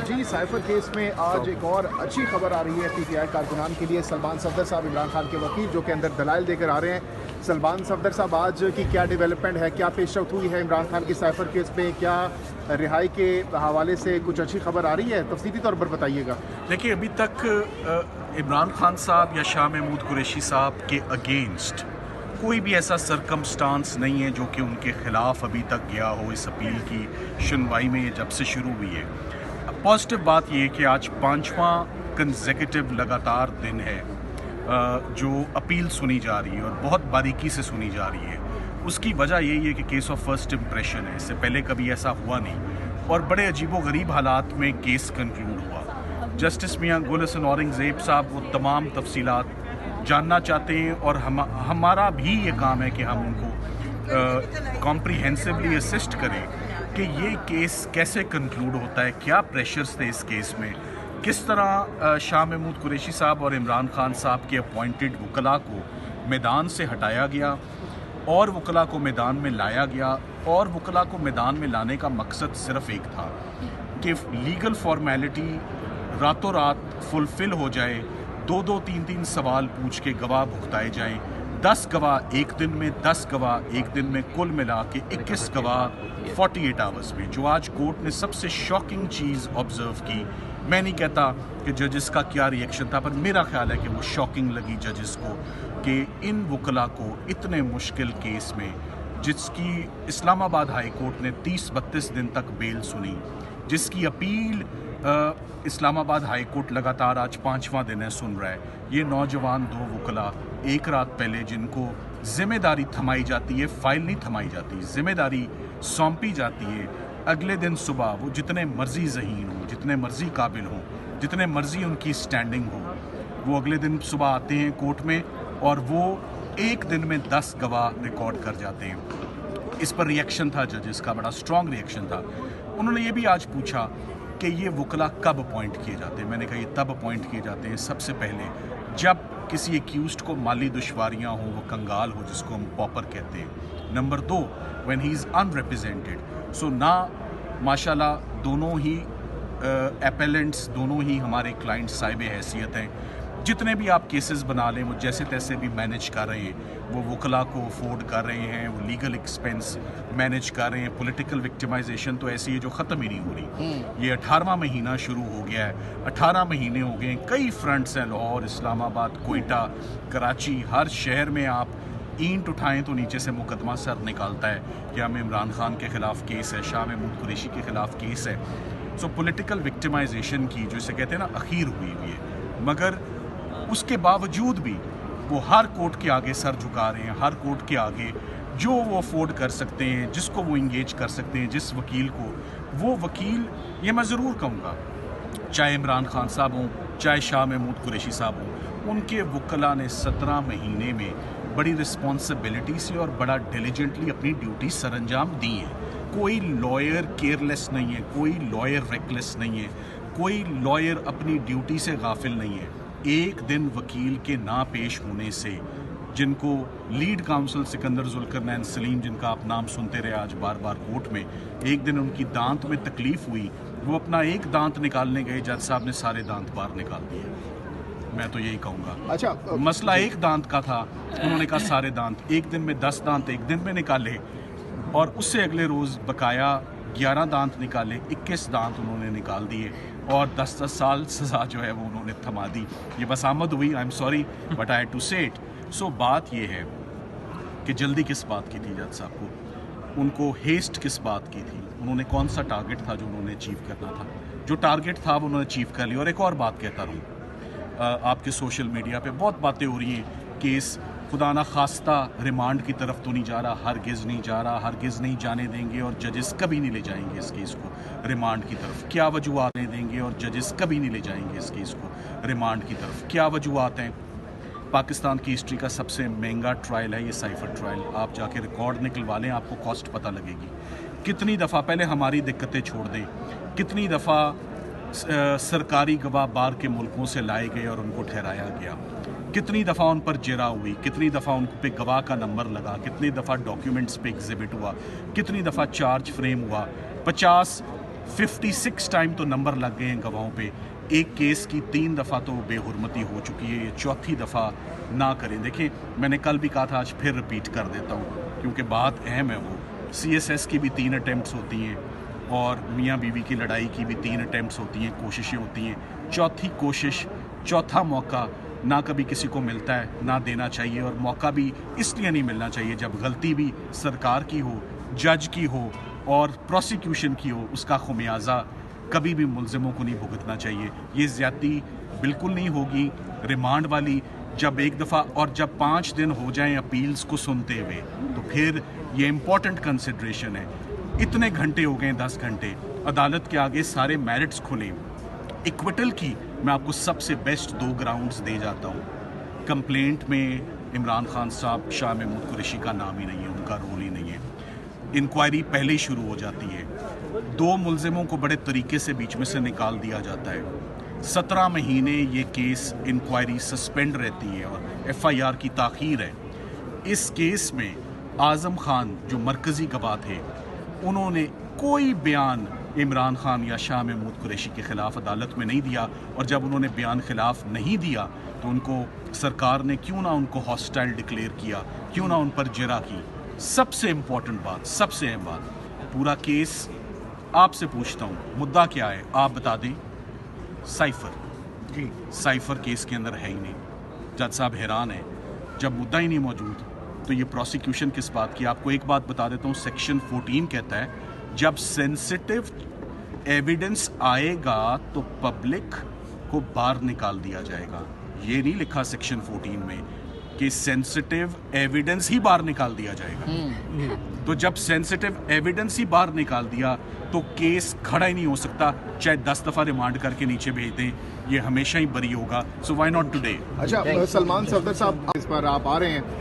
जी, cipher case में आज एक और अच्छी खबर आ रही है पीटीआई कारकुनान के लिए। सलमान सफदर साहब, इमरान खान के वकील, जो कि अंदर दलाइल देकर आ रहे हैं। सलमान सफदर साहब, आज की क्या डेवलपमेंट है, क्या पेशरफ्त हुई है इमरान खान की साइफर केस पे? क्या रिहाई के हवाले से कुछ अच्छी खबर आ रही है? तफसीली तौर पर बताइएगा। देखिए, अभी तक इमरान खान साहब या शाह महमूद कुरैशी साहब के अगेंस्ट कोई भी ऐसा सरकमस्टांस नहीं है जो कि उनके ख़िलाफ़ अभी तक गया हो। इस अपील की सुनवाई में ये जब से शुरू हुई है, पॉजिटिव बात ये है कि आज 5वां कंसेक्यूटिव लगातार दिन है जो अपील सुनी जा रही है और बहुत बारीकी से सुनी जा रही है। उसकी वजह यही है कि केस ऑफ फर्स्ट इम्प्रेशन है, इससे पहले कभी ऐसा हुआ नहीं और बड़े अजीबोगरीब हालात में केस कंक्लूड हुआ। जस्टिस मियां गुल हसन औरंगज़ेब साहब वो तमाम तफसीलात जानना चाहते हैं और हमारा भी ये काम है कि हम उनको कॉम्प्रिहेंसिवली असिस्ट करें कि ये केस कैसे कंक्लूड होता है, क्या प्रेशर्स थे इस केस में, किस तरह शाह महमूद कुरैशी साहब और इमरान खान साहब के अपॉइंटेड वकला को मैदान से हटाया गया और वकला को मैदान में लाया गया और वकला को मैदान में लाने का मकसद सिर्फ एक था कि लीगल फॉर्मेलिटी रातों रात फुलफ़िल हो जाए, 2-2, 3-3 सवाल पूछ के गवाह भुगताए जाएं, 10 गवाह एक दिन में, 10 गवाह एक दिन में, कुल मिला के 21 गवाह 48 आवर्स में। जो आज कोर्ट ने सबसे शॉकिंग चीज़ ऑब्ज़र्व की, मैं नहीं कहता कि जजेस का क्या रिएक्शन था, पर मेरा ख्याल है कि वो शॉकिंग लगी जजेस को कि इन वकला को इतने मुश्किल केस में, जिसकी इस्लामाबाद हाई कोर्ट ने 30-32 दिन तक बेल सुनी, जिसकी अपील इस्लामाबाद हाई कोर्ट लगातार आज 5वां दिन है सुन रहा है, ये नौजवान 2 वकला एक रात पहले जिनको ज़िम्मेदारी थमाई जाती है, फाइल नहीं थमाई जाती, ज़िम्मेदारी सौंपी जाती है, अगले दिन सुबह वो जितने मर्जी ज़हीन हों, जितने मर्जी काबिल हों, जितने मर्जी उनकी स्टैंडिंग हो, वो अगले दिन सुबह आते हैं कोर्ट में और वो एक दिन में 10 गवाह रिकॉर्ड कर जाते हैं। इस पर रिएक्शन था जजेस का, बड़ा स्ट्रॉन्ग रिएक्शन था। उन्होंने ये भी आज पूछा कि ये वकला कब अपॉइंट किए जाते हैं। मैंने कहा ये तब अपॉइंट किए जाते हैं सबसे पहले जब किसी एक्यूज्ड को माली दुश्वारियाँ हों, वो कंगाल हो, जिसको हम पॉपर कहते हैं। Number 2, when he is unrepresented. So ना माशाल्लाह दोनों ही एपेलेंट्स, दोनों ही हमारे क्लाइंट साहिब हैसियत हैं। जितने भी आप केसेस बना लें वो जैसे तैसे भी मैनेज कर रहे हैं, वो वकला को अफोर्ड कर रहे हैं, वो लीगल एक्सपेंस मैनेज कर रहे हैं। पॉलिटिकल विक्टिमाइजेशन तो ऐसी है जो ख़त्म ही नहीं हो रही। ये 18वां महीना शुरू हो गया है, 18 महीने हो गए, कई फ्रंट्स हैं, लाहौर, इस्लामाबाद, कोयटा, कराची, हर शहर में आप ईंट उठाएं तो नीचे से मुकदमा सर निकालता है कि हमें इमरान खान के ख़िलाफ़ केस है, शाह महमूद कुरैशी के ख़िलाफ़ केस है। सो पॉलिटिकल विक्टिमाइजेशन की जो इसे कहते हैं ना अखीर हुई हुई है, मगर उसके बावजूद भी वो हर कोर्ट के आगे सर झुका रहे हैं, हर कोर्ट के आगे जो वो अफोर्ड कर सकते हैं, जिसको वो इंगेज कर सकते हैं, जिस वकील को, वो वकील, ये मैं ज़रूर कहूँगा, चाहे इमरान खान साहब हों, चाहे शाह महमूद कुरैशी साहब हों, उनके वकला ने 17 महीने में बड़ी रिस्पॉन्सिबिलिटी से और बड़ा डिलीजेंटली अपनी ड्यूटी सरअंजाम दी है। कोई लॉयर केयरलेस नहीं है, कोई लॉयर रेकलेस नहीं है, कोई लॉयर अपनी ड्यूटी से गाफिल नहीं है। एक दिन वकील के ना पेश होने से, जिनको लीड काउंसिल सिकंदर जुल्करनैन सलीम, जिनका आप नाम सुनते रहे आज बार बार कोर्ट में, एक दिन उनकी दांत में तकलीफ़ हुई, वो अपना एक दांत निकालने गए, जज साहब ने सारे दांत बाहर निकाल दिए। मैं तो यही कहूँगा, अच्छा, मसला एक दांत का था, उन्होंने कहा सारे दांत, एक दिन में 10 दांत एक दिन में निकाले और उससे अगले रोज़ बकाया 11 दांत निकाले, 21 दांत उन्होंने निकाल दिए और 10-10 साल सज़ा जो है वो उन्होंने थमा दी। ये बस आमद हुई, I am sorry but I had to say it. So बात ये है कि जल्दी किस बात की थी जज साहब को, उनको हेस्ट किस बात की थी, उन्होंने कौन सा टारगेट था जो उन्होंने अचीव करना था, जो टारगेट था वो उन्होंने अचीव कर लिया। और एक और बात कहता रहूँ, आपके सोशल मीडिया पे बहुत बातें हो रही हैं, केस खुदा ना खास्ता रिमांड की तरफ तो नहीं जा रहा, हरगिज़ नहीं जा रहा, हरगिज़ नहीं जाने देंगे और जजेस कभी नहीं ले जाएंगे इस केस को रिमांड की तरफ। क्या वजूहात देंगे और जजेस कभी नहीं ले जाएंगे इस केस को रिमांड की तरफ? क्या वजूहात हैं? पाकिस्तान की हिस्ट्री का सबसे महंगा ट्रायल है ये साइफर ट्रायल। आप जाके रिकॉर्ड निकलवा लें, आपको कॉस्ट पता लगेगी। कितनी दफ़ा, पहले हमारी दिक्कतें छोड़ दें, कितनी दफ़ा सरकारी गवाह बाहर के मुल्कों से लाए गए और उनको ठहराया गया, कितनी दफ़ा उन पर जिरा हुई, कितनी दफ़ा उन पे गवाह का नंबर लगा, कितनी दफ़ा डॉक्यूमेंट्स पे एग्जिबिट हुआ, कितनी दफ़ा चार्ज फ्रेम हुआ, 56 टाइम तो नंबर लग गए हैं गवाहों पे। एक केस की 3 दफ़ा तो बेहुरमती हो चुकी है, ये चौथी दफ़ा ना करें। देखिए, मैंने कल भी कहा था, आज फिर रिपीट कर देता हूँ क्योंकि बात अहम है। वो CSS की भी 3 अटैम्प्ट्स होती हैं और मियाँ बीवी की लड़ाई की भी 3 अटैम्प्ट्स होती हैं, कोशिशें होती हैं। चौथी कोशिश, चौथा मौका ना कभी किसी को मिलता है, ना देना चाहिए। और मौका भी इसलिए नहीं मिलना चाहिए जब गलती भी सरकार की हो, जज की हो और प्रोसिक्यूशन की हो, उसका खुमियाजा कभी भी मुलजिमों को नहीं भुगतना चाहिए। ये ज़्यादती बिल्कुल नहीं होगी रिमांड वाली। जब एक दफ़ा और जब 5 दिन हो जाएं अपील्स को सुनते हुए, तो फिर ये इम्पोर्टेंट कंसिड्रेशन है। इतने घंटे हो गए, 10 घंटे अदालत के आगे सारे मेरिट्स खुले। इक्विटल की मैं आपको सबसे बेस्ट 2 ग्राउंड्स दे जाता हूँ। कंप्लेंट में इमरान खान साहब, शाह महमूद कुरैशी का नाम ही नहीं है, उनका रोल ही नहीं है। इंक्वायरी पहले ही शुरू हो जाती है। 2 मुलजिमों को बड़े तरीके से बीच में से निकाल दिया जाता है। 17 महीने ये केस इंक्वायरी सस्पेंड रहती है और FIR की ताख़ीर है। इस केस में आज़म खान जो मरकज़ी गवाह थे, उन्होंने कोई बयान इमरान खान या शाह महमूद कुरैशी के ख़िलाफ़ अदालत में नहीं दिया। और जब उन्होंने बयान ख़िलाफ़ नहीं दिया तो उनको सरकार ने क्यों ना उनको हॉस्टाइल डिक्लेयर किया, क्यों ना उन पर जरा की। सबसे इम्पॉर्टेंट बात, सबसे अहम बात, पूरा केस आपसे पूछता हूँ, मुद्दा क्या है आप बता दें। साइफर जी, साइफर केस के अंदर है ही नहीं। जज साहब हैरान है, जब मुद्दा ही नहीं मौजूद तो ये प्रोसिक्यूशन किस बात की। आपको एक बात बता देता हूँ, सेक्शन 14 कहता है जब सेंसिटिव एविडेंस आएगा तो पब्लिक को बाहर निकाल दिया जाएगा। ये नहीं लिखा सेक्शन 14 में कि सेंसिटिव एविडेंस ही बाहर निकाल दिया जाएगा। तो जब सेंसिटिव एविडेंस ही बाहर निकाल दिया तो केस खड़ा ही नहीं हो सकता, चाहे 10 दफ़ा रिमांड करके नीचे भेज दें, ये हमेशा ही बरी होगा। So why not today. अच्छा सलमान सफदर साहब, इस पर आप आ रहे हैं,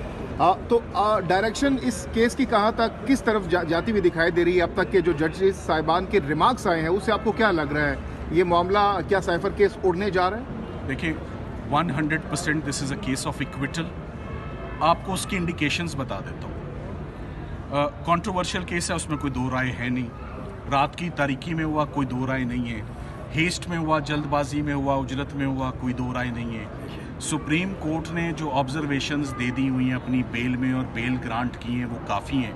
तो डायरेक्शन इस केस की कहाँ तक, किस तरफ जाती हुई दिखाई दे रही है? अब तक के जो जजेस साहिबान के रिमार्क्स आए हैं उससे आपको क्या लग रहा है? ये मामला क्या साइफर केस उड़ने जा रहा है? देखिए, 100% this is a case of acquittal. आपको उसकी इंडिकेशंस बता देता हूँ। कंट्रोवर्शियल केस है, उसमें कोई 2 राय है नहीं। रात की तारीकी में हुआ, कोई 2 राय नहीं है। हेस्ट में हुआ, जल्दबाजी में हुआ, उजलत में हुआ, कोई 2 राय नहीं है। सुप्रीम कोर्ट ने जो ऑब्जर्वेशंस दे दी हुई हैं अपनी बेल में और बेल ग्रांट की हैं, वो काफ़ी हैं।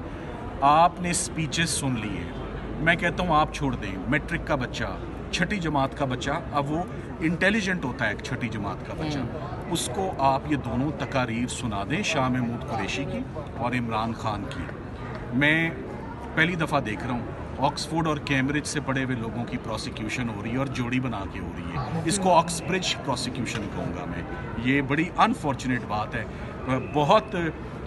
आपने स्पीचेस सुन ली हैं। मैं कहता हूँ आप छोड़ दें, मैट्रिक का बच्चा, 6ठी जमात का बच्चा, अब वो इंटेलिजेंट होता है 6ठी जमात का बच्चा, उसको आप ये दोनों तकारीर सुना दें, शाह महमूद कुरैशी की और इमरान खान की। मैं पहली दफ़ा देख रहा हूँ ऑक्सफोर्ड और कैम्ब्रिज से पढ़े हुए लोगों की प्रोसिक्यूशन हो रही है और जोड़ी बना के हो रही है। इसको ऑक्सब्रिज प्रोसिक्यूशन कहूँगा मैं। ये बड़ी अनफॉर्चुनेट बात है। बहुत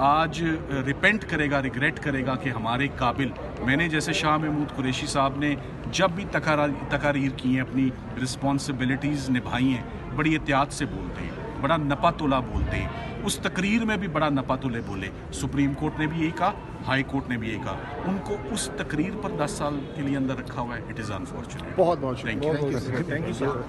आज रिपेंट करेगा, रिग्रेट करेगा कि हमारे काबिल, मैंने जैसे शाह महमूद कुरैशी साहब ने जब भी तकारीर की हैं, अपनी रिस्पॉन्सिबिलिटीज़ निभाई हैं, बड़ी एहतियात से बोलते हैं, बड़ा नपा तोला बोलते हैं। उस तकरीर में भी बड़ा नपा तोले बोले। सुप्रीम कोर्ट ने भी यही कहा, हाई कोर्ट ने भी यही कहा। उनको उस तकरीर पर 10 साल के लिए अंदर रखा हुआ है। It is unfortunate. बहुत बहुत thank you. Thank you sir.